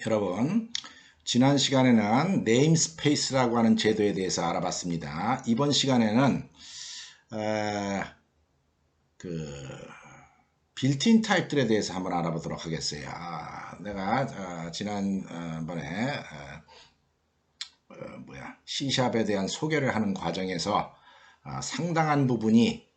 여러분, 지난 시간에는 네임스페이스라고 하는 제도에 대해서 알아봤습니다. 이번 시간에는 그 빌트인 타입들에 대해서 한번 알아보도록 하겠어요. 내가 지난번에 C샵에 대한 소개를 하는 과정에서 상당한 부분이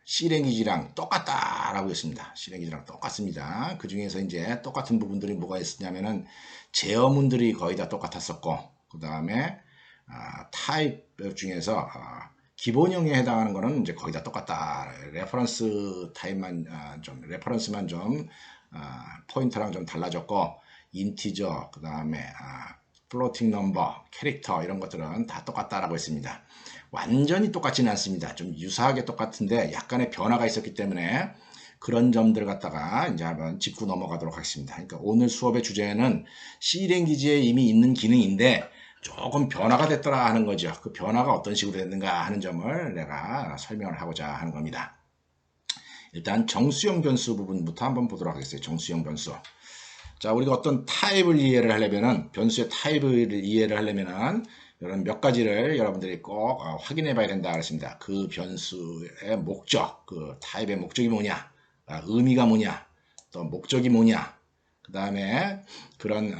C랭귀지랑 똑같다라고 했습니다. C랭귀지랑 똑같습니다. 그 중에서 이제 똑같은 부분들이 뭐가 있었냐면은 제어문들이 거의 다 똑같았었고, 그 다음에 타입 중에서 기본형에 해당하는 거는 이제 거의 다 똑같다. 레퍼런스 타입만 레퍼런스만 좀 포인터랑 좀 달라졌고, 인티저, 그 다음에 플로팅 넘버, 캐릭터 이런 것들은 다 똑같다라고 했습니다. 완전히 똑같지는 않습니다. 좀 유사하게 똑같은데 약간의 변화가 있었기 때문에 그런 점들을 갖다가 이제 한번 짚고 넘어가도록 하겠습니다. 그러니까 오늘 수업의 주제는 C랭귀지에 이미 있는 기능인데 조금 변화가 됐더라 하는 거죠. 그 변화가 어떤 식으로 됐는가 하는 점을 내가 설명을 하고자 하는 겁니다. 일단 정수형 변수 부분부터 한번 보도록 하겠어요. 정수형 변수. 자, 우리가 어떤 타입을 이해를 하려면은, 변수의 타입을 이해를 하려면은, 이런 몇 가지를 여러분들이 꼭 확인해 봐야 된다 그랬습니다. 그 변수의 목적, 그 타입의 목적이 뭐냐, 의미가 뭐냐, 또 목적이 뭐냐, 그 다음에 그런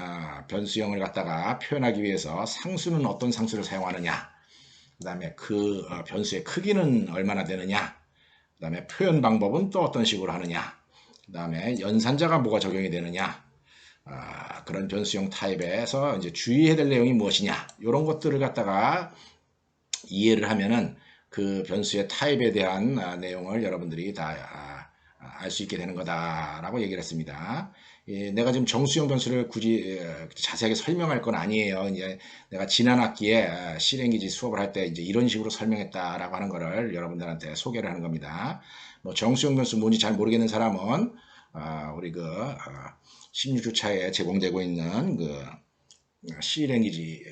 변수형을 갖다가 표현하기 위해서 상수는 어떤 상수를 사용하느냐, 그 다음에 그 변수의 크기는 얼마나 되느냐, 그 다음에 표현 방법은 또 어떤 식으로 하느냐, 그 다음에 연산자가 뭐가 적용이 되느냐, 그런 변수형 타입에서 이제 주의해야 될 내용이 무엇이냐, 이런 것들을 갖다가 이해를 하면은 그 변수의 타입에 대한 내용을 여러분들이 다 알 수 있게 되는 거다라고 얘기를 했습니다. 내가 지금 정수형 변수를 굳이 자세하게 설명할 건 아니에요. 이제 내가 지난 학기에 C랭귀지 수업을 할 때 이제 이런 식으로 설명했다라고 하는 거를 여러분들한테 소개를 하는 겁니다. 뭐 정수형 변수 뭔지 잘 모르겠는 사람은 우리 16주차에 제공되고 있는 그 C랭귀지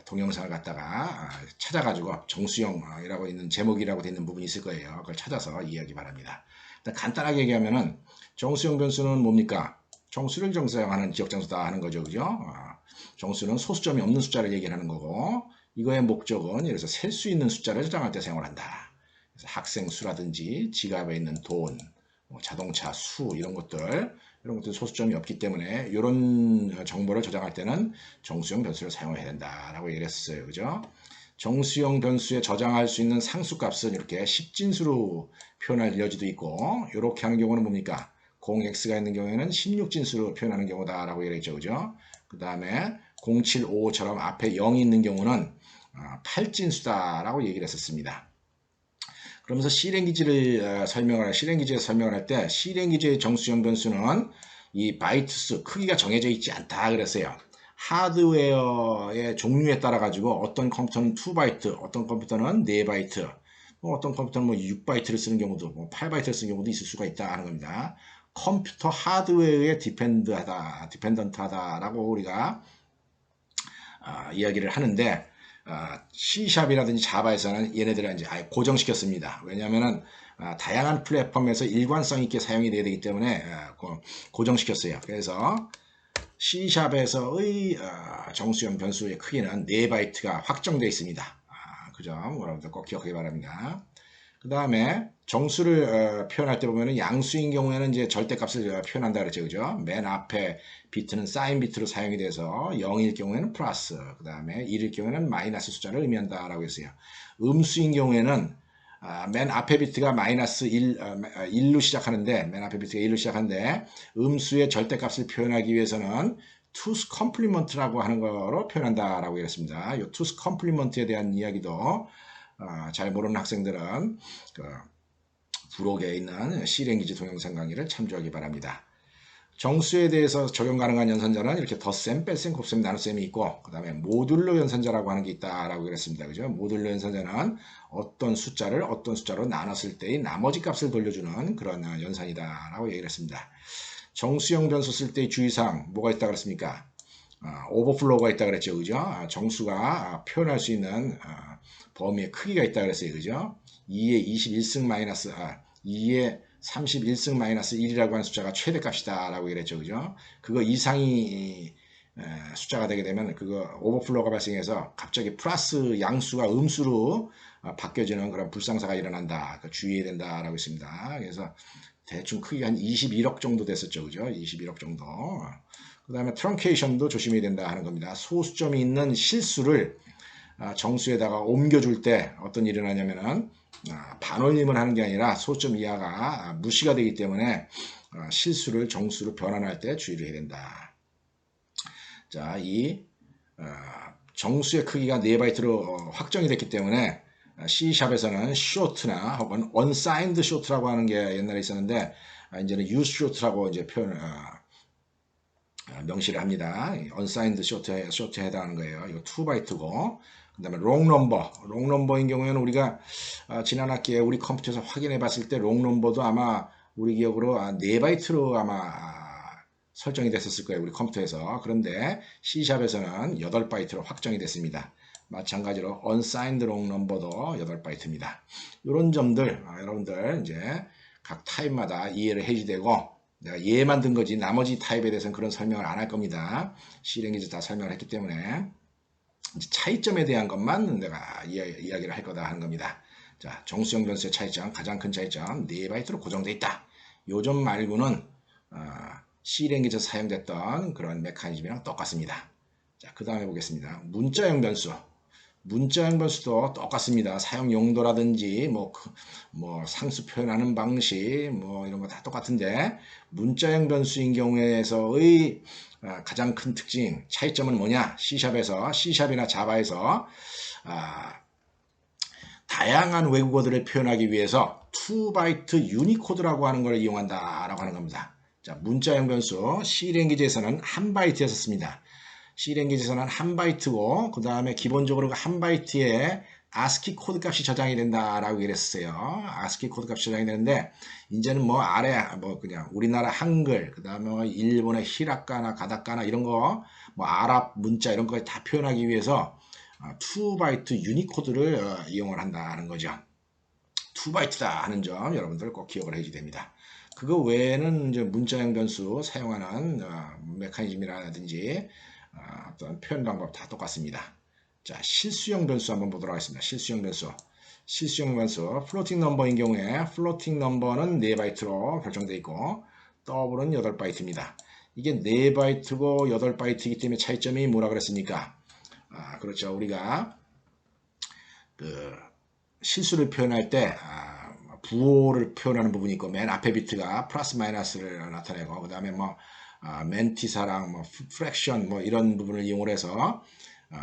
동영상을 갖다가 찾아가지고 정수형이라고 있는 제목이라고 되어 있는 부분이 있을 거예요. 그걸 찾아서 이해하기 바랍니다. 일단 간단하게 얘기하면은 정수형 변수는 뭡니까? 정수를 정사용하는 지역장수다 하는 거죠. 그죠? 정수는 소수점이 없는 숫자를 얘기하는 거고, 이거의 목적은 예를 들어서 셀 수 있는 숫자를 저장할 때 사용을 한다. 그래서 학생 수라든지 지갑에 있는 돈, 자동차 수 이런 것들 소수점이 없기 때문에 이런 정보를 저장할 때는 정수형 변수를 사용해야 된다라고 얘기를 했어요. 그죠? 정수형 변수에 저장할 수 있는 상수값은 이렇게 10진수로 표현할 여지도 있고, 이렇게 하는 경우는 뭡니까? 0x가 있는 경우에는 16진수로 표현하는 경우다라고 얘기했죠. 그죠? 그 다음에 075처럼 앞에 0이 있는 경우는 8진수다라고 얘기를 했었습니다. 그러면서 C랭귀지에서 설명을 할 때 C랭귀지의 정수형 변수는 이 바이트 수 크기가 정해져 있지 않다 그랬어요. 하드웨어의 종류에 따라 가지고 어떤 컴퓨터는 2바이트, 어떤 컴퓨터는 4바이트, 어떤 컴퓨터는 6바이트를 쓰는 경우도, 8바이트를 쓰는 경우도 있을 수가 있다 하는 겁니다. 컴퓨터 하드웨어에 디펜던트하다라고 우리가 이야기를 하는데, C샵이라든지 자바에서는 얘네들을 이제 아예 고정시켰습니다. 왜냐하면은 다양한 플랫폼에서 일관성 있게 사용이 돼야 되기 때문에 고정시켰어요. 그래서 C샵에서의 정수형 변수의 크기는 4바이트가 확정되어 있습니다. 그 점 여러분들 꼭 기억하기 바랍니다. 그 다음에 정수를 표현할 때 보면은 양수인 경우에는 이제 절대값을 표현한다 그랬죠. 그죠? 맨 앞에 비트는 사인 비트로 사용이 돼서 0일 경우에는 플러스, 그 다음에 1일 경우에는 마이너스 숫자를 의미한다 라고 했어요. 음수인 경우에는 맨 앞에 비트가 마이너스 1로 시작하는데, 맨 앞에 비트가 1로 시작하는데, 음수의 절대값을 표현하기 위해서는 투스 컴플리먼트라고 하는 거로 표현한다라고 했습니다. 이 투스 컴플리먼트에 대한 이야기도 잘 모르는 학생들은 부록에 있는 C랭귀지 동영상 강의를 참조하기 바랍니다. 정수에 대해서 적용 가능한 연산자는 이렇게 덧셈, 뺄셈, 곱셈, 나눗셈이 있고, 그 다음에 모듈러 연산자라고 하는 게 있다라고 그랬습니다. 그죠? 모듈러 연산자는 어떤 숫자를 어떤 숫자로 나눴을 때의 나머지 값을 돌려주는 그런 연산이다라고 얘기를 했습니다. 정수형 변수 쓸 때의 주의사항 뭐가 있다 그랬습니까? 오버플로우가 있다 그랬죠. 그죠? 정수가 표현할 수 있는 범위의 크기가 있다 그랬어요. 그죠? 2의 21승 마이너스 2의 31승 마이너스 1이라고 하는 숫자가 최대값이다 라고 얘기했죠. 그죠? 그거 이상이 숫자가 되게 되면 그거 오버플로우가 발생해서 갑자기 플러스 양수가 음수로 바뀌어지는 그런 불상사가 일어난다. 주의해야 된다라고 있습니다. 그래서 대충 크기가 한 21억 정도 됐었죠. 그죠? 21억 정도. 그 다음에 트렁케이션도 조심해야 된다 하는 겁니다. 소수점이 있는 실수를 정수에다가 옮겨줄 때 어떤 일이 일어나냐면은 반올림을 하는 게 아니라 소수점 이하가 무시가 되기 때문에 실수를 정수로 변환할 때 주의를 해야 된다. 자, 이 정수의 크기가 4바이트로 확정이 됐기 때문에 C샵에서는 short나 혹은 unsigned short라고 하는 게 옛날에 있었는데 이제는 use short라고 이제 표현을 명시를 합니다. unsigned short에 해당하는 거예요. 이거 2바이트고 그 다음에 롱 넘버인 경우에는 우리가 지난 학기에 우리 컴퓨터에서 확인해 봤을 때 롱 넘버도 아마 우리 기억으로 4바이트로 아마 설정이 됐었을 거예요. 우리 컴퓨터에서. 그런데 C샵에서는 8바이트로 확정이 됐습니다. 마찬가지로 unsigned long number도 8바이트입니다. 이런 점들 여러분들 이제 각 타입마다 이해를 해야 되고 내가 얘 만든 거지 나머지 타입에 대해서는 그런 설명을 안 할 겁니다. C랭귀지 다 설명을 했기 때문에 차이점에 대한 것만 내가 이야기를 할 거다 하는 겁니다. 자, 정수형 변수의 차이점, 가장 큰 차이점 4바이트로 고정되어 있다. 요 점 말고는 C랭귀지에서 사용됐던 그런 메커니즘이랑 똑같습니다. 자, 그 다음에 보겠습니다. 문자형 변수. 문자형 변수도 똑같습니다. 사용 용도라든지 뭐 상수 표현하는 방식 뭐 이런 거 다 똑같은데 문자형 변수인 경우에서의 가장 큰 특징 차이점은 뭐냐? C샵이나 자바에서 다양한 외국어들을 표현하기 위해서 2바이트 유니코드라고 하는 걸 이용한다라고 하는 겁니다. 자, 문자형 변수 C랭귀지에서는 1바이트였었습니다. C랭귀지에서는 1바이트고 그 다음에 기본적으로 그 1바이트에 ASCII 코드 값이 저장이 된다라고 얘기했어요. ASCII 코드 값이 저장이 되는데 이제는 뭐 아래 뭐 그냥 우리나라 한글 그 다음에 일본의 히라카나 가다카나 이런 거 뭐 아랍 문자 이런 거 다 표현하기 위해서 2바이트 유니코드를 이용을 한다는 거죠. 2바이트다 하는 점 여러분들 꼭 기억을 해줘야 됩니다. 그거 외에는 이제 문자형 변수 사용하는 메커니즘이라든지 어떤 표현 방법 다 똑같습니다. 자, 실수형 변수 한번 보도록 하겠습니다. 실수형 변수 플로팅 넘버인 경우에 플로팅 넘버는 4바이트로 결정되어 있고 더블은 8바이트입니다. 이게 4바이트고 8바이트이기 때문에 차이점이 뭐라 그랬습니까? 그렇죠. 우리가 그 실수를 표현할 때 부호를 표현하는 부분이 있고 맨 앞에 비트가 플러스 마이너스를 나타내고 그 다음에 뭐 멘티사랑 뭐 프랙션 뭐 이런 부분을 이용해서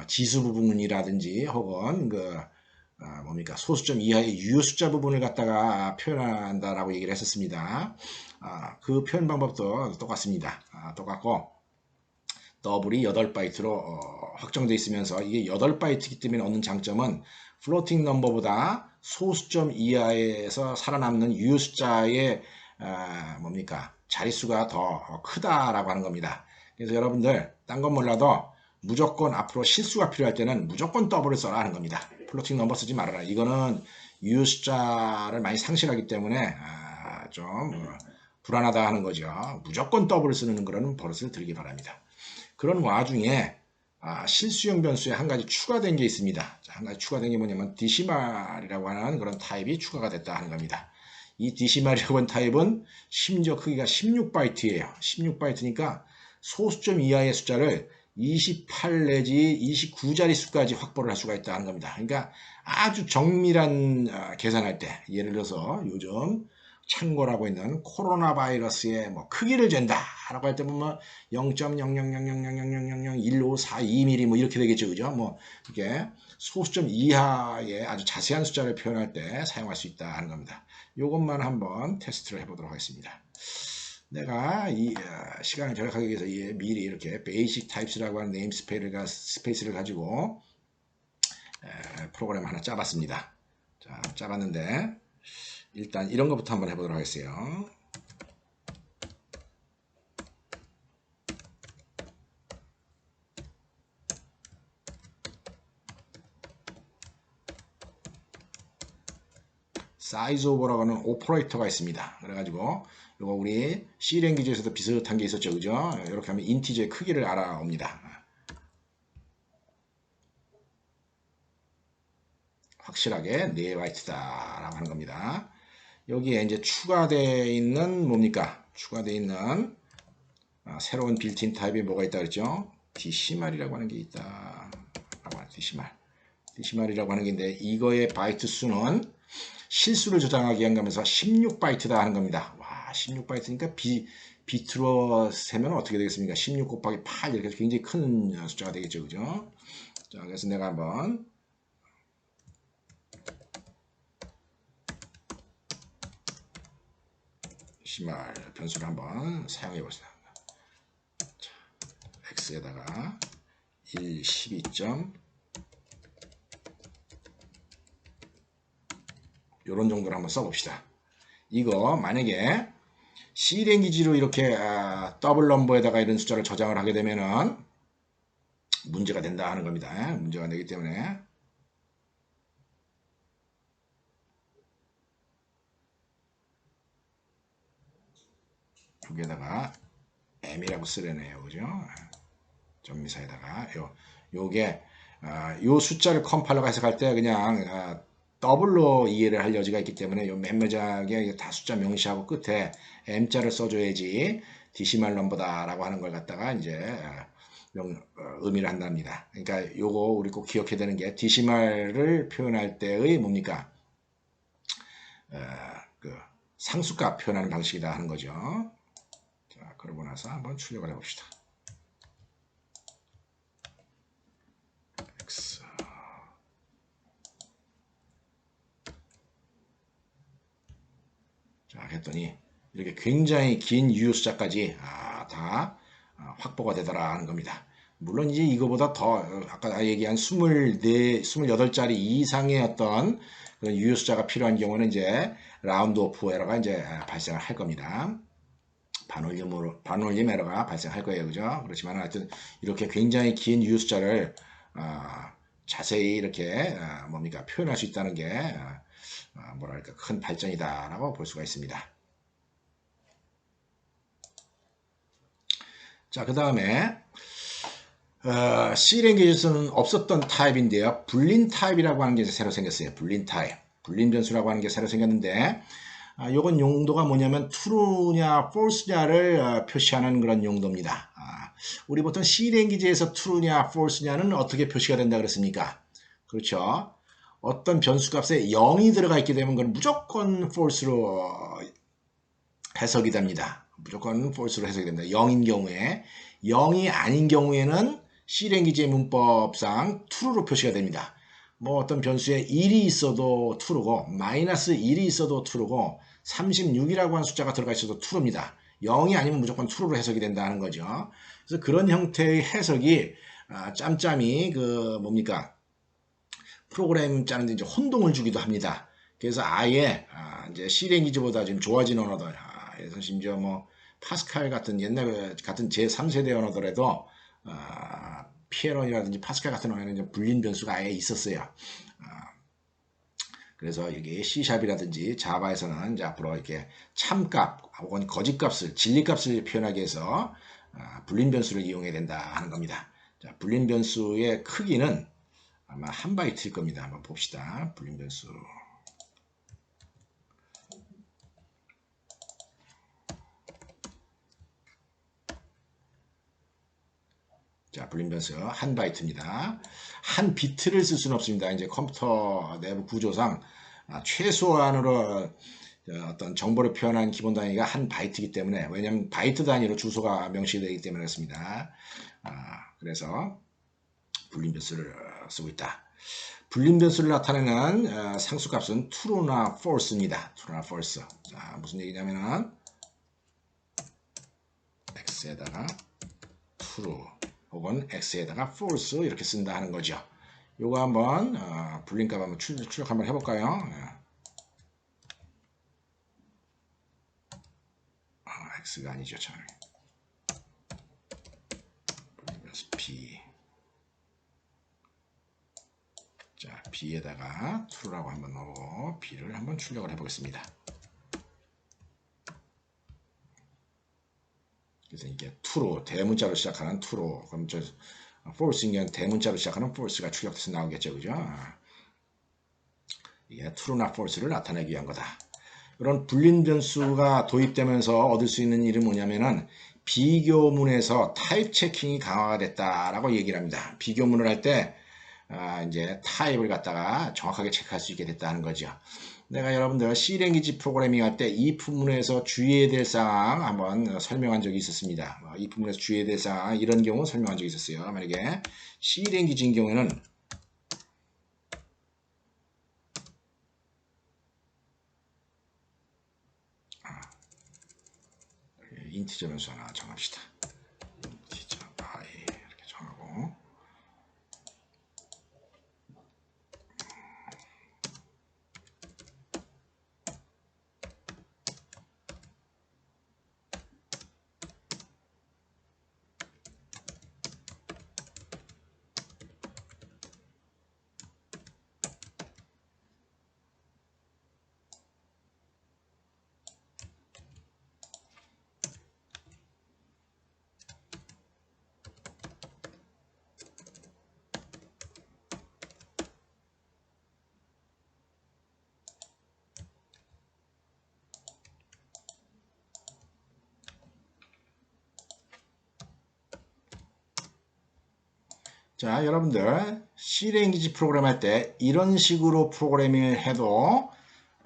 지수 부분이라든지 혹은 뭡니까 소수점 이하의 유효 숫자 부분을 갖다가 표현한다라고 얘기를 했었습니다. 그 표현 방법도 똑같습니다. 똑같고 더블이 8바이트로 확정되어 있으면서 이게 8바이트이기 때문에 얻는 장점은 플로팅 넘버보다 소수점 이하에서 살아남는 유효 숫자의 뭡니까 자릿수가 더 크다라고 하는 겁니다. 그래서 여러분들 딴 건 몰라도 무조건 앞으로 실수가 필요할 때는 무조건 더블을 써라 하는 겁니다. 플로팅 넘버 쓰지 말아라. 이거는 유효 숫자를 많이 상실하기 때문에 좀 불안하다 하는 거죠. 무조건 더블을 쓰는 그런 버릇을 들이기 바랍니다. 그런 와중에 실수형 변수에 한 가지 추가된 게 있습니다. 자, 한 가지 추가된 게 뭐냐면 디시말이라고 하는 그런 타입이 추가가 됐다 하는 겁니다. 이 디시말이라고 하는 타입은 심지어 크기가 16바이트예요. 16바이트니까 소수점 이하의 숫자를 28 내지 29자릿수까지 확보를 할 수가 있다는 겁니다. 그러니까 아주 정밀한 계산할 때 예를 들어서 요즘 참고라고 있는 코로나 바이러스의 뭐 크기를 잰다라고 할 때 보면 0.0000000001542mm 뭐 이렇게 되겠죠, 그죠? 뭐 이렇게 소수점 이하의 아주 자세한 숫자를 표현할 때 사용할 수 있다 하는 겁니다. 이것만 한번 테스트를 해보도록 하겠습니다. 내가 이 시간을 절약하기 위해서 미리 이렇게 베이직 타입스라고 하는 네임스페이스를 가지고 프로그램 하나 짜봤습니다. 자, 짜봤는데 일단 이런 것부터 한번 해보도록 하겠어요. 사이즈 오버라고 하는 오퍼레이터가 있습니다. 그래가지고 이거 우리 C랭귀지에서도 비슷한 게 있었죠, 그죠? 이렇게 하면 인티저의 크기를 알아옵니다. 확실하게 4바이트다라고 하는 겁니다. 여기에 이제 추가되어 있는 뭡니까? 추가되어 있는 새로운 빌트인 타입이 뭐가 있다 그랬죠? DCmar이라고 하는 게 있다. DCmar. DCmar이라고 하는 게 있는데 이거의 바이트 수는 실수를 저장하기 위한 거면서 16바이트다 하는 겁니다. 와, 16바이트니까 비트로 세면 어떻게 되겠습니까? 16 곱하기 8 이렇게 굉장히 큰 숫자가 되겠죠, 그죠? 자, 그래서 내가 한번 DCmar 변수를 한번 사용해 봅시다. 자, x에다가 1, 12점 요런 정도로 한번 써봅시다. 이거 만약에 C랭귀지로 이렇게 더블 넘버에다가 이런 숫자를 저장을 하게 되면은 문제가 된다 하는 겁니다. 문제가 되기 때문에 여기에다가 m이라고 쓰려네요, 그죠? 점미사에다가 요게 요 숫자를 컴파일러가 해석할 때 그냥 더블로 이해를 할 여지가 있기 때문에 요 멤버작에 다 숫자 명시하고 끝에 m자를 써줘야지 DC말 넘버다라고 하는 걸 갖다가 이제 의미를 한답니다. 그러니까 요거 우리 꼭 기억해야 되는 게 DC말을 표현할 때의 뭡니까? 그 상수값 표현하는 방식이다 하는 거죠. 자, 그러고 나서 한번 출력을 해봅시다. X. 자, 했더니 이렇게 굉장히 긴 유효 숫자까지 다 확보가 되더라 하는 겁니다. 물론 이제 이거보다 더 아까 얘기한 28자리 이상의 어떤 그런 유효 숫자가 필요한 경우는 이제 라운드 오프 에러가 이제 발생을 할 겁니다. 반올림 에러가 발생할 거예요, 그죠? 그렇지만 하여튼 이렇게 굉장히 긴 유효 숫자를 자세히 이렇게 뭡니까 표현할 수 있다는 게 뭐랄까 큰 발전이다라고 볼 수가 있습니다. 자, 그 다음에 C랭귀지에서는 없었던 타입인데요. 불린 타입이라고 하는 게 새로 생겼어요. 불린 타입. 불린 변수라고 하는 게 새로 생겼는데 요건 용도가 뭐냐면 true냐 false냐를 표시하는 그런 용도입니다. 우리 보통 C랭귀지에서 true냐 false냐는 어떻게 표시가 된다 그랬습니까? 그렇죠. 어떤 변수값에 0이 들어가 있게 되면 그건 무조건 false로 해석이 됩니다. 무조건 false로 해석이 됩니다. 0인 경우에 0이 아닌 경우에는 C랭귀지의 문법상 true로 표시가 됩니다. 뭐 어떤 변수에 1이 있어도 true고 마이너스 1이 있어도 true고 36이라고 하는 숫자가 들어가 있어도 true입니다. 0이 아니면 무조건 true로 해석이 된다는 거죠. 그래서 그런 형태의 해석이 짬짬이 그 뭡니까 프로그램 짜는데 이제 혼동을 주기도 합니다. 그래서 아예 이제 C랭귀지보다 지금 좋아진 언어들, 그래서 심지어 뭐 파스칼 같은 옛날 같은 제3세대 언어더라도 피에론이라든지 파스칼 같은 언어에는 이제 불린 변수가 아예 있었어요. 그래서 여기 C샵이라든지 자바에서는 이제 앞으로 이렇게 참값 혹은 거짓값을 진리값을 표현하기 위해서 불린 변수를 이용해야 된다 하는 겁니다. 자, 불린 변수의 크기는 아마 1바이트일 겁니다. 한번 봅시다. 불린 변수. 자, 불린 변수 1바이트입니다. 한 비트를 쓸 수는 없습니다. 이제 컴퓨터 내부 구조상 최소한으로 어떤 정보를 표현하는 기본 단위가 1바이트이기 때문에 왜냐하면 바이트 단위로 주소가 명시되기 때문에 그렇습니다. 그래서 불린 변수를 쓰고 있다. 불린 변수를 나타내는 상수값은 true나 false입니다. true나 false. 자, 무슨 얘기냐면은 x에다가 true 혹은 x에다가 false 이렇게 쓴다 하는 거죠. 요거 한번 불린값 한번 출력 한번 해볼까요? x가 아니죠, 저는. 불린 변수 b. 자, b에다가 true라고 한번 넣고 b를 한번 출력을 해보겠습니다. 그래서 이게 true로 대문자로 시작하는 true로, 그럼 저 false인 경우는 대문자로 시작하는 false가 출력돼서 나오겠죠, 그죠? 이게 true나 false를 나타내기 위한 거다. 이런 불린 변수가 도입되면서 얻을 수 있는 일은 뭐냐면은 비교문에서 타입 체킹이 강화가 됐다라고 얘기를 합니다. 비교문을 할 때 이제 타입을 갖다가 정확하게 체크할 수 있게 됐다는 거죠. 내가 여러분들 C랭귀지 프로그래밍 할 때 이 부분에서 주의해야 될 사항 한번 설명한 적이 있었습니다. 이 부분에서 주의해야 될 사항 이런 경우 설명한 적이 있었어요. 만약에 C랭귀지인 경우에는 인티저 변수 하나 정합시다. 인티저 i 이렇게 정하고 자, 여러분들 C랭귀지 프로그램 할 때 이런 식으로 프로그래밍을 해도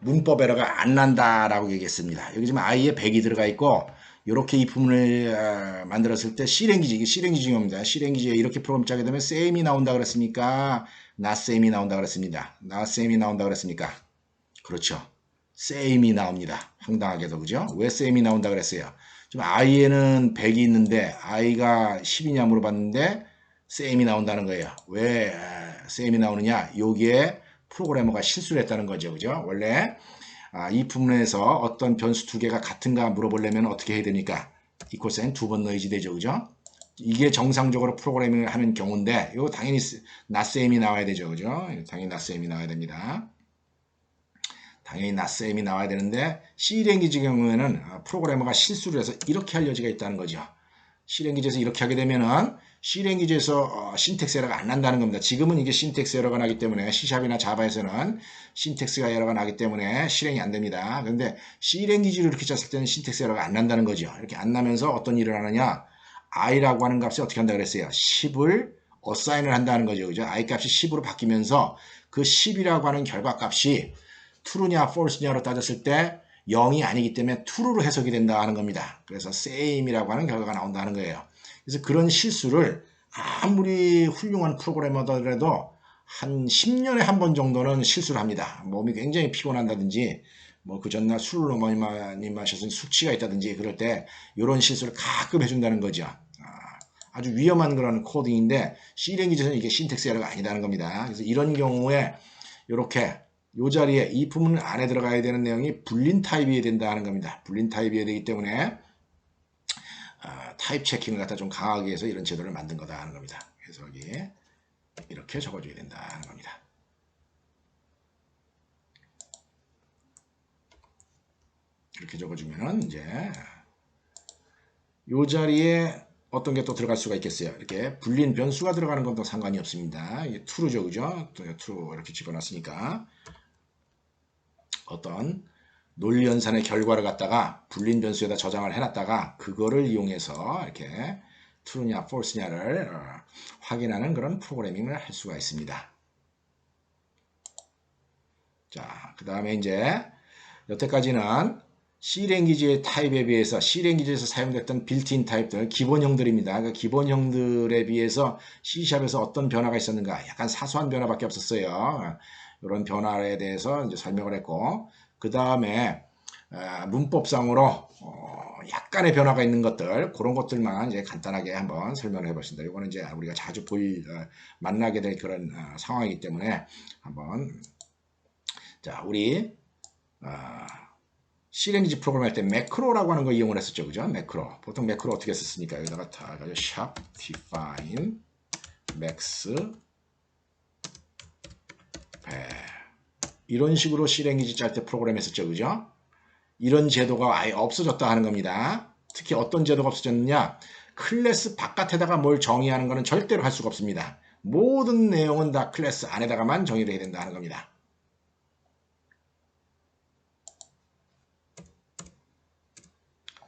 문법 에러가 안 난다라고 얘기했습니다. 여기 지금 i에 100이 들어가 있고 이렇게 이 부분을 만들었을 때 C랭귀지, 이게 C랭귀지 용어입니다. C랭귀지에 이렇게 프로그램 짜게 되면 same이 나온다 그랬습니까? not same이 나온다 그랬습니다. not same이 나온다 그랬습니까? 그렇죠. same이 나옵니다. 황당하게도, 그죠? 왜 same이 나온다 그랬어요? 지금 i에는 100이 있는데 i가 10이냐 물어봤는데 same이 나온다는 거예요. 왜 same이 나오느냐? 여기에 프로그래머가 실수를 했다는 거죠. 그죠? 원래 이 부분에서 어떤 변수 두 개가 같은가 물어보려면 어떻게 해야 됩니까? 이퀄 사인 두 번 넣어야지 되죠. 그죠? 이게 정상적으로 프로그래밍을 하는 경우인데 이거 당연히 not same이 나와야 되죠. 그죠? 당연히 not same이 나와야 됩니다. 당연히 not same이 나와야 되는데 C랭귀지 경우에는 프로그래머가 실수를 해서 이렇게 할 여지가 있다는 거죠. C랭귀지에서 이렇게 하게 되면은 C랭귀지에서 신텍스 에러가 안 난다는 겁니다. 지금은 이게 신텍스 에러가 나기 때문에 C샵이나 자바에서는 신텍스가 에러가 나기 때문에 실행이 안 됩니다. 그런데 C랭귀지를 이렇게 짰을 때는 신텍스 에러가 안 난다는 거죠. 이렇게 안 나면서 어떤 일을 하느냐? i라고 하는 값이 어떻게 한다 그랬어요? 10을 어사인을 한다는 거죠. 그죠? i 값이 10으로 바뀌면서 그 10이라고 하는 결과 값이 true냐 false냐로 따졌을 때 0이 아니기 때문에 true로 해석이 된다 하는 겁니다. 그래서 same이라고 하는 결과가 나온다는 거예요. 그래서 그런 실수를 아무리 훌륭한 프로그래머더라도 한 10년에 한 번 정도는 실수를 합니다. 몸이 굉장히 피곤한다든지 뭐 그 전날 술을 많이 마셔서 숙취가 있다든지 그럴 때 이런 실수를 가끔 해준다는 거죠. 아주 위험한 그런 코딩인데 C랭귀지에서는 이게 신텍스 에러가 아니다는 겁니다. 그래서 이런 경우에 이렇게 이 자리에 이 부분 안에 들어가야 되는 내용이 불린 타입이어야 된다는 겁니다. 불린 타입이어야 되기 때문에 타입 체킹을 갖다 좀 강하게 해서 이런 제도를 만든 거다 하는 겁니다. 그래서 여기 이렇게 적어줘야 된다는 겁니다. 이렇게 적어주면은 이제 이 자리에 어떤 게 또 들어갈 수가 있겠어요. 이렇게 불린 변수가 들어가는 건 또 상관이 없습니다. 이게 true죠, 그죠? true 이렇게 집어놨으니까 어떤 논리 연산의 결과를 갖다가 불린 변수에다 저장을 해놨다가 그거를 이용해서 이렇게 true냐 false냐를 확인하는 그런 프로그래밍을 할 수가 있습니다. 자, 그 다음에 이제 여태까지는 C랭귀지의 타입에 비해서 C랭귀지에서 사용됐던 빌트인 타입들, 기본형들입니다. 그러니까 기본형들에 비해서 C샵에서 어떤 변화가 있었는가? 약간 사소한 변화밖에 없었어요. 이런 변화에 대해서 이제 설명을 했고, 그 다음에 문법상으로 약간의 변화가 있는 것들, 그런 것들만 이제 간단하게 한번 설명을 해보겠습니다. 이거는 이제 우리가 자주 만나게 될 그런 상황이기 때문에 한번 자, 우리 C랭귀지 프로그램 할 때 매크로라고 하는 거 이용을 했었죠. 그죠? 매크로. 보통 매크로 어떻게 썼습니까? 여기다가 다 샵 define max 이런 식으로 실행기지 짤 때 프로그램 했었죠. 그죠? 이런 제도가 아예 없어졌다 하는 겁니다. 특히 어떤 제도가 없어졌느냐? 클래스 바깥에다가 뭘 정의하는 것은 절대로 할 수가 없습니다. 모든 내용은 다 클래스 안에다가만 정의를 해야 된다 하는 겁니다.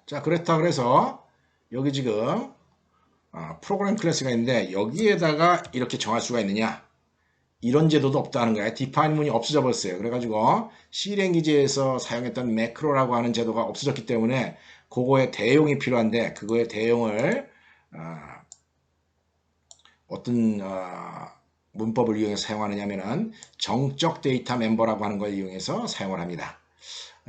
자, 그렇다 그래서 여기 지금 프로그램 클래스가 있는데 여기에다가 이렇게 정할 수가 있느냐? 이런 제도도 없다는 거예요. 디파인 문이 없어져 버렸어요. 그래가지고 C랭귀지에서 사용했던 매크로라고 하는 제도가 없어졌기 때문에 그거에 대용이 필요한데 그거의 대용을 어떤 문법을 이용해서 사용하느냐면은 정적 데이터 멤버라고 하는 걸 이용해서 사용을 합니다.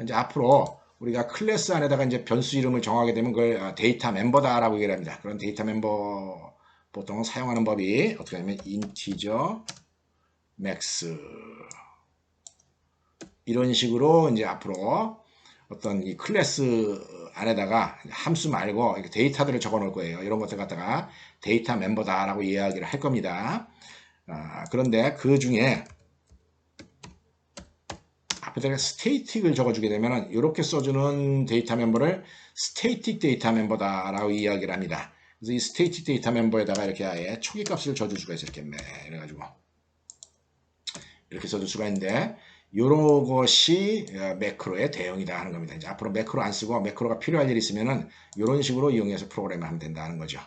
이제 앞으로 우리가 클래스 안에다가 이제 변수 이름을 정하게 되면 그걸 데이터 멤버다라고 얘기를 합니다. 그런 데이터 멤버 보통 사용하는 법이 어떻게 하냐면 인티저 맥스 이런 식으로 이제 앞으로 어떤 이 클래스 안에다가 함수 말고 데이터들을 적어 놓을 거예요. 이런 것들 갖다가 데이터 멤버다라고 이야기를 할 겁니다. 그런데 그 중에 앞에다가 스테이틱을 적어주게 되면 이렇게 써주는 데이터 멤버를 스테이틱 데이터 멤버다라고 이야기를 합니다. 그래서 이 스테이틱 데이터 멤버에다가 이렇게 아예 초기 값을 줘줄 수가 있어요. 이렇게 이래가지고 이렇게 써줄 수가 있는데 요런 것이 매크로의 대형이다 하는 겁니다. 이제 앞으로 매크로 안 쓰고 매크로가 필요할 일이 있으면은 이런 식으로 이용해서 프로그램을 하면 된다는 거죠.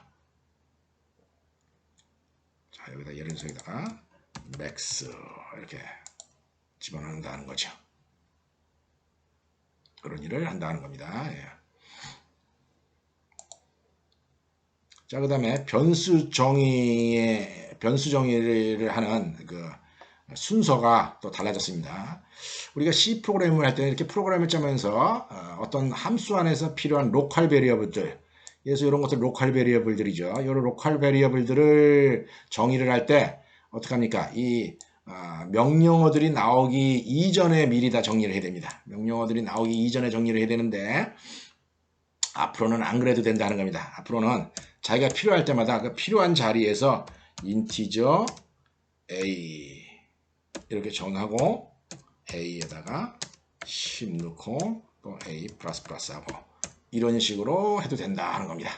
자, 여기다 예를 들어서 여기다가 맥스 이렇게 집어넣는다는 거죠. 그런 일을 한다는 겁니다. 예. 자, 그 다음에 변수 정의를 하는 그 순서가 또 달라졌습니다. 우리가 C 프로그램을 할 때 이렇게 프로그램을 짜면서 어떤 함수 안에서 필요한 로컬 베리어블들, 그래서 이런 것들 로컬 베리어블들이죠. 이런 로컬 베리어블들을 정의를 할 때 어떻게 합니까? 이 명령어들이 나오기 이전에 미리 다 정리를 해야 됩니다. 명령어들이 나오기 이전에 정리를 해야 되는데 앞으로는 안 그래도 된다는 겁니다. 앞으로는 자기가 필요할 때마다 그 필요한 자리에서 인티저 A 이렇게 정하고 A에다가 10 넣고 또 A 플러스 플러스 하고 이런 식으로 해도 된다 하는 겁니다.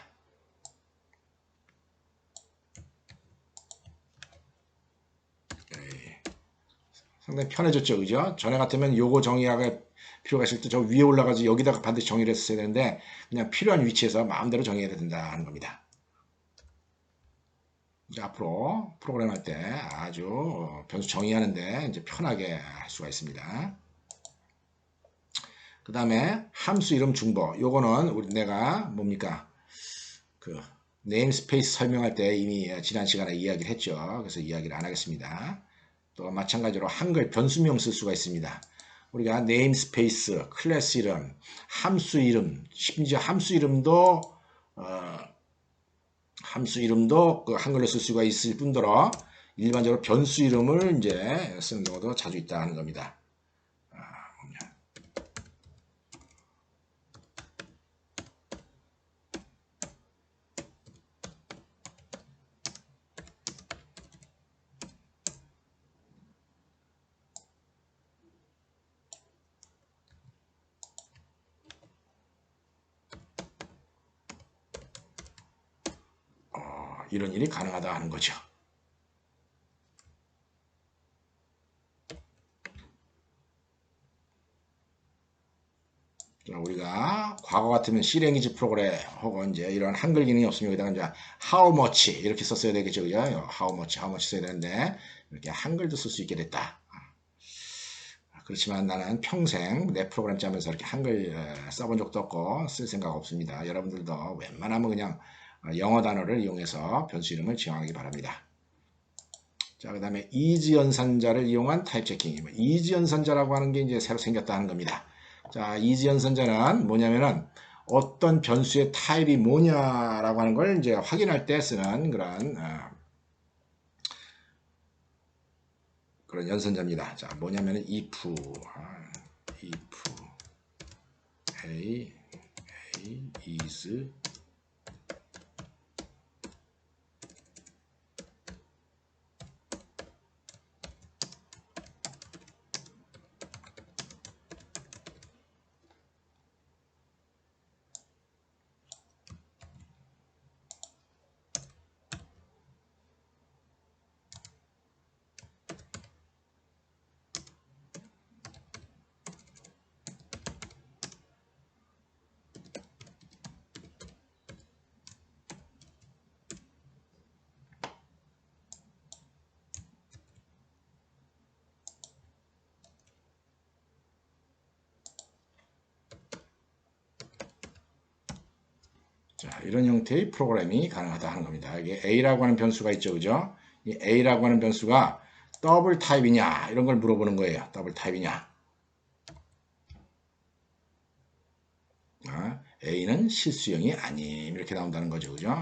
상당히 편해졌죠. 그죠? 전에 같으면 요거 정의하가 필요가 있을 때 저 위에 올라가서 여기다가 반드시 정의를 했어야 되는데 그냥 필요한 위치에서 마음대로 정의해야 된다 하는 겁니다. 이제 앞으로 프로그램 할 때 아주 변수 정의하는데 이제 편하게 할 수가 있습니다. 그 다음에 함수 이름 중보. 요거는 우리 내가 뭡니까? 그 네임스페이스 설명할 때 이미 지난 시간에 이야기를 했죠. 그래서 이야기를 안 하겠습니다. 또 마찬가지로 한글 변수명 쓸 수가 있습니다. 우리가 네임스페이스, 클래스 이름, 함수 이름, 심지어 함수 이름도 그 한글로 쓸 수가 있을 뿐더러 일반적으로 변수 이름을 이제 쓰는 경우도 자주 있다 하는 겁니다. 이런 일이 가능하다 하는 거죠. 우리가 과거 같으면 C랭귀지 프로그램 혹은 이제 이런 한글 기능이 없으면 여기다가 이제 how much 이렇게 썼어야 되겠죠. 그죠? how much 써야 되는데 이렇게 한글도 쓸 수 있게 됐다. 그렇지만 나는 평생 내 프로그램 짜면서 이렇게 한글 써본 적도 없고 쓸 생각 없습니다. 여러분들도 웬만하면 그냥 영어 단어를 이용해서 변수 이름을 지정하기 바랍니다. 자, 그 다음에 is 연산자를 이용한 타입 체킹. is 연산자라고 하는 게 이제 새로 생겼다 하는 겁니다. 자, is 연산자는 뭐냐면은 어떤 변수의 타입이 뭐냐라고 하는 걸 이제 확인할 때 쓰는 그런 연산자입니다. 자, 뭐냐면은 if A is 이런 형태의 프로그램이 가능하다 하는 겁니다. 이게 A라고 하는 변수가 있죠. 그죠? 이 A라고 하는 변수가 더블 타입이냐 이런 걸 물어보는 거예요. 더블 타입이냐. A는 실수형이 아님 이렇게 나온다는 거죠. 그죠?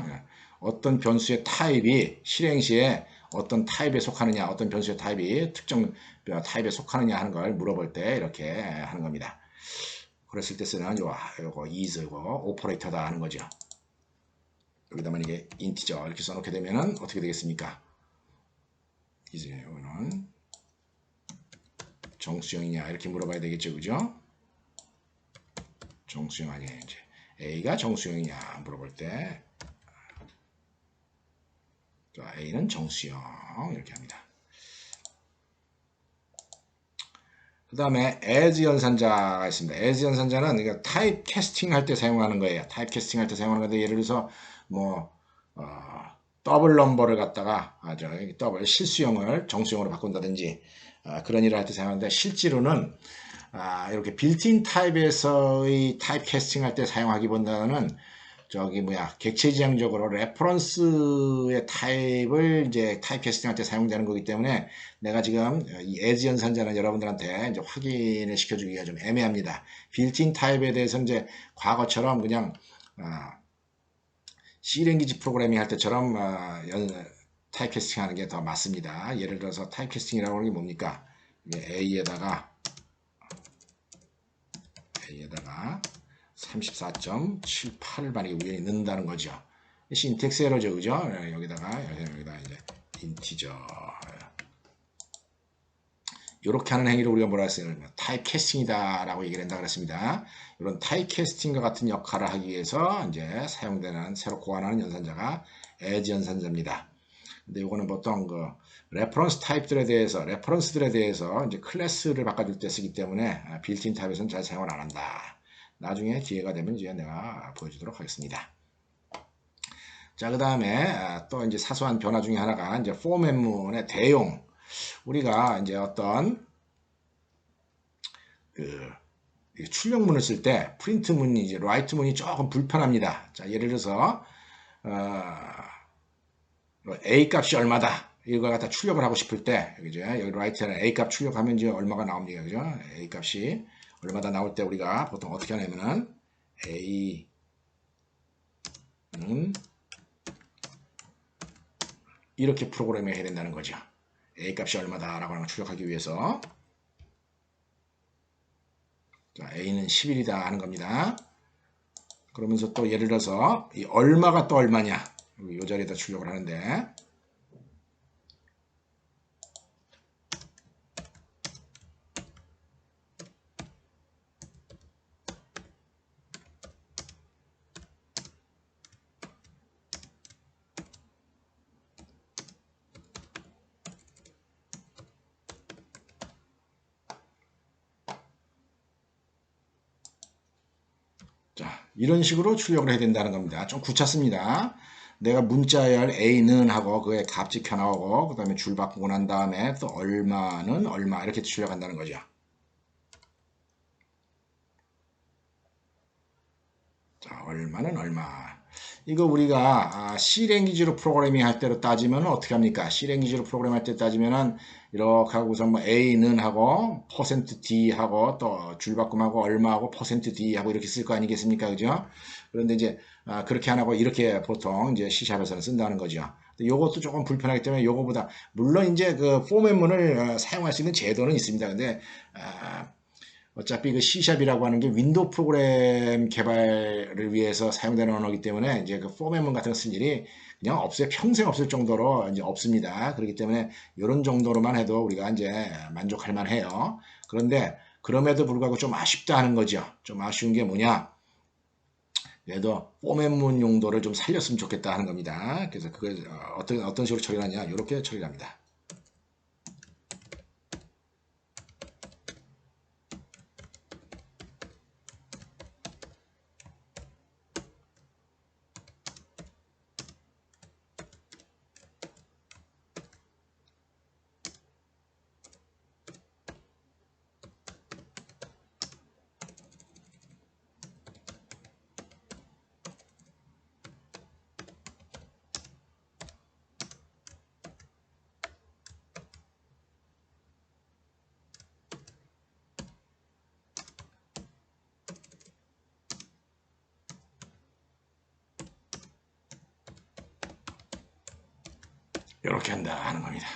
어떤 변수의 타입이 실행 시에 어떤 타입에 속하느냐 어떤 변수의 타입이 특정 타입에 속하느냐 하는 걸 물어볼 때 이렇게 하는 겁니다. 그랬을 때 쓰는 요거 is 이거 오퍼레이터다 하는 거죠. 여기다 만약에 인티저 이렇게 써놓게 되면은 어떻게 되겠습니까? 이제 이거는 정수형이냐 이렇게 물어봐야 되겠죠. 그죠? 정수형 아니에요. 이제 A가 정수형이냐 물어볼 때 A는 정수형 이렇게 합니다. 그 다음에 as 연산자가 있습니다. as 연산자는 그러니까 타입 캐스팅 할 때 사용하는 거예요. 타입 캐스팅 할 때 사용하는 건데 예를 들어서 뭐 더블 넘버를 갖다가 더블 실수형을 정수형으로 바꾼다든지 그런 일을 할 때 사용하는데 실제로는 이렇게 빌트인 타입에서의 타입 캐스팅 할 때 사용하기보다는 객체지향적으로 레퍼런스의 타입을 이제 타입 캐스팅 할 때 사용되는 거기 때문에 내가 지금 이 as 연산자는 여러분들한테 이제 확인을 시켜주기가 좀 애매합니다. 빌트인 타입에 대해서는 이제 과거처럼 그냥 C랭귀지 프로그래밍 할 때처럼 타입 캐스팅 하는 게 더 맞습니다. 예를 들어서 타입 캐스팅이라고 하는 게 뭡니까? A에다가 34.78을 만약에 우연히 넣는다는 거죠. 신텍스 에러죠. 그죠? 여기다가 이제 인티저 이렇게 하는 행위를 우리가 뭐라 했어요? 타입 캐스팅이다 라고 얘기를 한다 그랬습니다. 이런 타입 캐스팅과 같은 역할을 하기 위해서 이제 사용되는 새로 고안하는 연산자가 as 연산자입니다. 근데 이거는 보통 레퍼런스들에 대해서 이제 클래스를 바꿔줄 때 쓰기 때문에 빌트인 타입에서는 잘 사용을 안 한다. 나중에 기회가 되면 이제 내가 보여주도록 하겠습니다. 자, 그 다음에 또 이제 사소한 변화 중에 하나가 이제 포맷문의 대용. 우리가 이제 어떤 출력문을 쓸 때 프린트 문이 이제 라이트 문이 조금 불편합니다. 자, 예를 들어서 A 값이 얼마다 이걸 갖다 출력을 하고 싶을 때 그죠? 여기 라이트에는 A 값 출력하면 이제 얼마가 나옵니까? 그죠? A 값이 얼마다 나올 때 우리가 보통 어떻게 하냐면은 A는 이렇게 프로그램을 해야 된다는 거죠. A 값이 얼마다라고 하는 걸 출력하기 위해서 자, A는 11이다 하는 겁니다. 그러면서 또 예를 들어서 이 얼마가 또 얼마냐 이 자리에다 출력을 하는데 자, 이런 식으로 출력을 해야 된다는 겁니다. 좀 구차습니다. 내가 문자열 A는 하고 그에 값 찍혀 나오고 그 다음에 줄 바꾸고 난 다음에 또 얼마는 얼마 이렇게 출력한다는 거죠. 자, 얼마는 얼마. 이거 우리가 C랭귀지로 프로그래밍 할 때로 따지면 어떻게 합니까? C랭귀지로 프로그래밍 할 때 따지면은 이렇게 하고서 뭐 A는 하고 %D 하고 또 줄바꿈하고 얼마하고 %D 하고 이렇게 쓸 거 아니겠습니까? 그죠? 그런데 이제 그렇게 안 하고 이렇게 보통 이제 C샵에서는 쓴다는 거죠. 요것도 조금 불편하기 때문에 요거보다 물론 이제 그 포맷문을 사용할 수 있는 제도는 있습니다. 근데 어차피 그 C샵이라고 하는 게 윈도우 프로그램 개발을 위해서 사용되는 언어이기 때문에 이제 그 포맷문 같은 거 쓸 일이 그냥 없어요. 평생 없을 정도로 이제 없습니다. 그렇기 때문에 이런 정도로만 해도 우리가 이제 만족할 만해요. 그런데 그럼에도 불구하고 좀 아쉽다 하는 거죠. 좀 아쉬운 게 뭐냐? 그래도 포맷문 용도를 좀 살렸으면 좋겠다 하는 겁니다. 그래서 그걸 어떤 식으로 처리하냐? 이렇게 처리를 합니다. 이렇게 한다 하는 겁니다.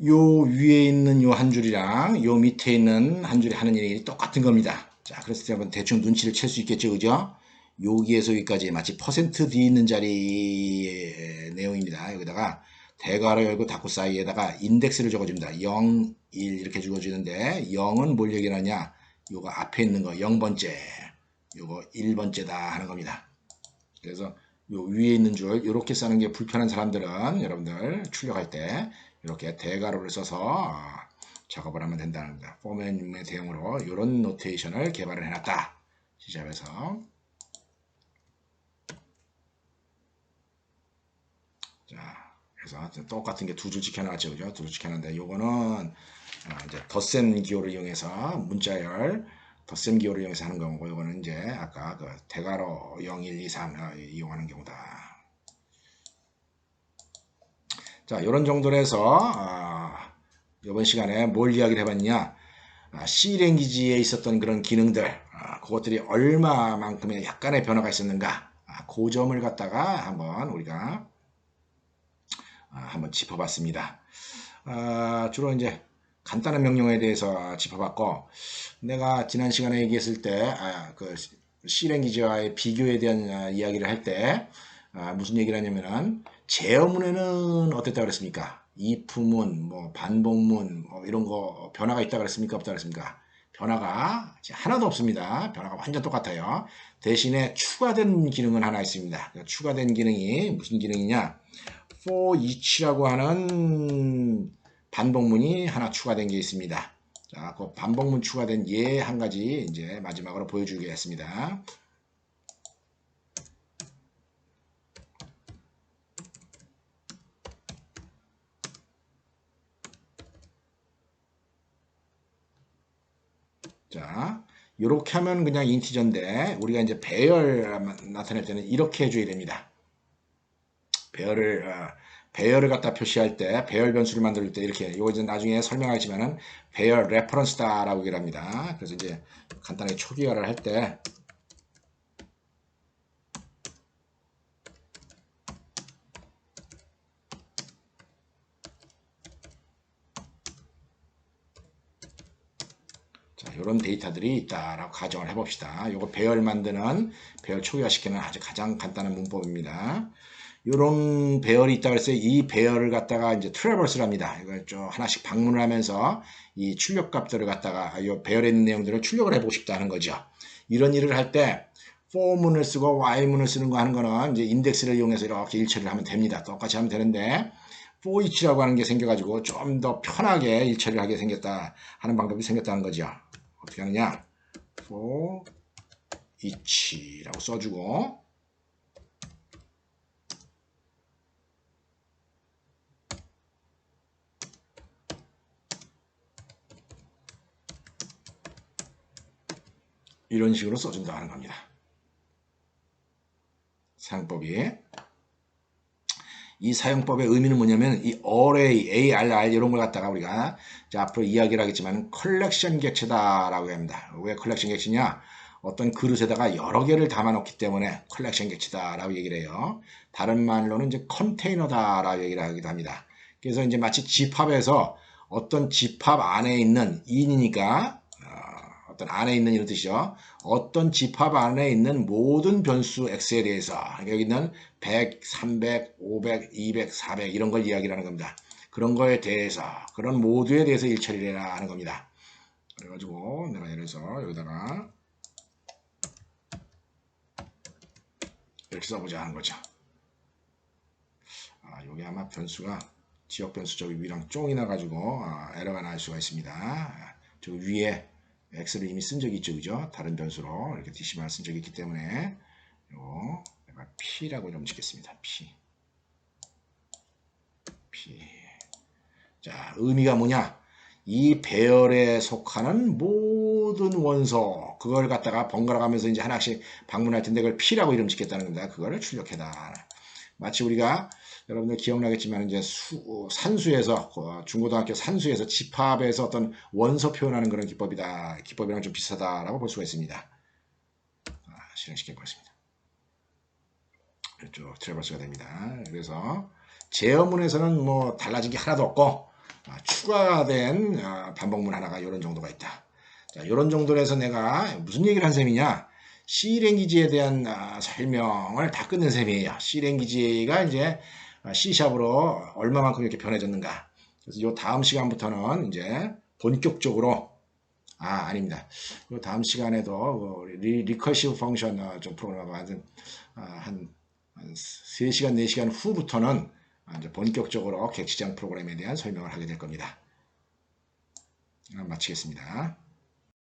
요 위에 있는 요 한 줄이랑 요 밑에 있는 한 줄이 하는 일이 똑같은 겁니다. 자, 그래서 여러분 대충 눈치를 챌 수 있겠죠, 그죠? 여기에서 여기까지 마치 퍼센트 뒤에 있는 자리의 내용입니다. 여기다가 대괄호 열고 닫고 사이에다가 인덱스를 적어줍니다. 0, 1 이렇게 적어주는데 0은 뭘 얘기하냐? 요거 앞에 있는 거 0번째, 요거 1번째다 하는 겁니다. 그래서 요 위에 있는 줄 이렇게 쓰는 게 불편한 사람들은 여러분들 출력할 때 이렇게 대괄호를 써서 작업을 하면 된다는 겁니다. 포맷의 대용으로 이런 노테이션을 개발을 해놨다. 시잡에서 자, 그래서 똑같은 게 두 줄 지켜놨죠, 그죠? 두 줄 지켜놨는데 요거는 이제 덧셈 기호를 이용해서 문자열 덧셈 기호를 이용해서 하는 경우고 요거는 이제 아까 그 대괄호 0, 1, 2, 3 이용하는 경우다. 자, 이런 정도로 해서 이번 시간에 뭘 이야기를 해봤냐? C 랭귀지에 있었던 그런 기능들, 그것들이 얼마만큼의 약간의 변화가 있었는가? 그 점을 갖다가 한번 우리가 한번 짚어봤습니다. 주로 이제 간단한 명령어에 대해서 짚어봤고, 내가 지난 시간에 얘기했을 때, 그 C 랭귀지와의 비교에 대한 이야기를 할 때, 무슨 얘기를 하냐면은, 제어문에는 어땠다 그랬습니까? if문, 뭐, 반복문, 뭐, 이런 거 변화가 있다 그랬습니까? 없다 그랬습니까? 변화가 하나도 없습니다. 변화가 완전 똑같아요. 대신에 추가된 기능은 하나 있습니다. 추가된 기능이 무슨 기능이냐? for each라고 하는 반복문이 하나 추가된 게 있습니다. 자, 그 반복문 추가된 예 한 가지 이제 마지막으로 보여주겠습니다. 자, 이렇게 하면 그냥 인티저인데 우리가 이제 배열 나타낼 때는 이렇게 해줘야 됩니다. 배열을 갖다 표시할 때 배열 변수를 만들 때 이렇게 이거 이제 나중에 설명하지만은 배열 레퍼런스다라고 얘기를 합니다. 그래서 이제 간단하게 초기화를 할 때 자, 이런 데이터들이 있다라고 가정을 해봅시다. 이거 배열 만드는 배열 초기화시키는 아주 가장 간단한 문법입니다. 이런 배열이 있다고 했어요. 이 배열을 갖다가 이제 트래버스를 합니다. 이걸 좀 하나씩 방문을 하면서 이 출력 값들을 갖다가 이 배열에 있는 내용들을 출력을 해보고 싶다는 거죠. 이런 일을 할 때 for문을 쓰고 while문을 쓰는 거 하는 거는 이제 인덱스를 이용해서 이렇게 일처리를 하면 됩니다. 똑같이 하면 되는데 for each라고 하는 게 생겨가지고 좀 더 편하게 일처리를 하게 생겼다 하는 방법이 생겼다는 거죠. 어떻게 하느냐? for each라고 써주고 이런 식으로 써준다는 겁니다. 사용법이. 이 사용법의 의미는 뭐냐면 이 array, ARR 이런 걸 갖다가 우리가 앞으로 이야기를 하겠지만 컬렉션 객체다라고 합니다. 왜 컬렉션 객체냐? 어떤 그릇에다가 여러 개를 담아놓기 때문에 컬렉션 객체다라고 얘기를 해요. 다른 말로는 이제 컨테이너다라고 얘기를 하기도 합니다. 그래서 이제 마치 집합에서 어떤 집합 안에 있는 인이니까 어떤 안에 있는 이런 뜻이죠. 어떤 집합 안에 있는 모든 변수 x에 대해서 여기 있는 100, 300, 500, 200, 400 이런 걸 이야기를 하는 겁니다. 그런 거에 대해서 그런 모두에 대해서 일처리를 해라 하는 겁니다. 그래가지고 내가 예를 들어서 여기다가 이렇게 써보자 하는 거죠. 여기 아마 변수가 지역 변수 저기 위랑 쫑이 나가지고 에러가 날 수가 있습니다. 저 위에 x를 이미 쓴 적이 있죠, 그죠? 다른 변수로 이렇게 dc만을 쓴 적이 있기 때문에 요 내가 p라고 이름 짓겠습니다. p. 자, 의미가 뭐냐? 이 배열에 속하는 모든 원소 그걸 갖다가 번갈아 가면서 이제 하나씩 방문할 텐데 그걸 p라고 이름 짓겠다는 겁니다. 그거를 출력해다. 마치 우리가 여러분들 기억나겠지만 이제 산수에서 중고등학교 산수에서 집합에서 어떤 원소 표현하는 그런 기법이다. 기법이랑 좀 비슷하다라고 볼 수가 있습니다. 실행시켜 보겠습니다. 이쪽 트래버스가 됩니다. 그래서 제어문에서는 뭐 달라진 게 하나도 없고 추가된 반복문 하나가 이런 정도가 있다. 자, 이런 정도로 해서 내가 무슨 얘기를 한 셈이냐? C랭귀지에 대한 설명을 다 끝낸 셈이에요. C랭귀지가 이제 C샵으로 얼마만큼 이렇게 변해졌는가. 그래서 이 다음 시간부터는 이제 본격적으로 아닙니다. 이 다음 시간에도 리커시브 펑션 좀 프로그램하고 한 3시간, 4시간 후부터는 이제 본격적으로 객지장 프로그램에 대한 설명을 하게 될 겁니다. 마치겠습니다.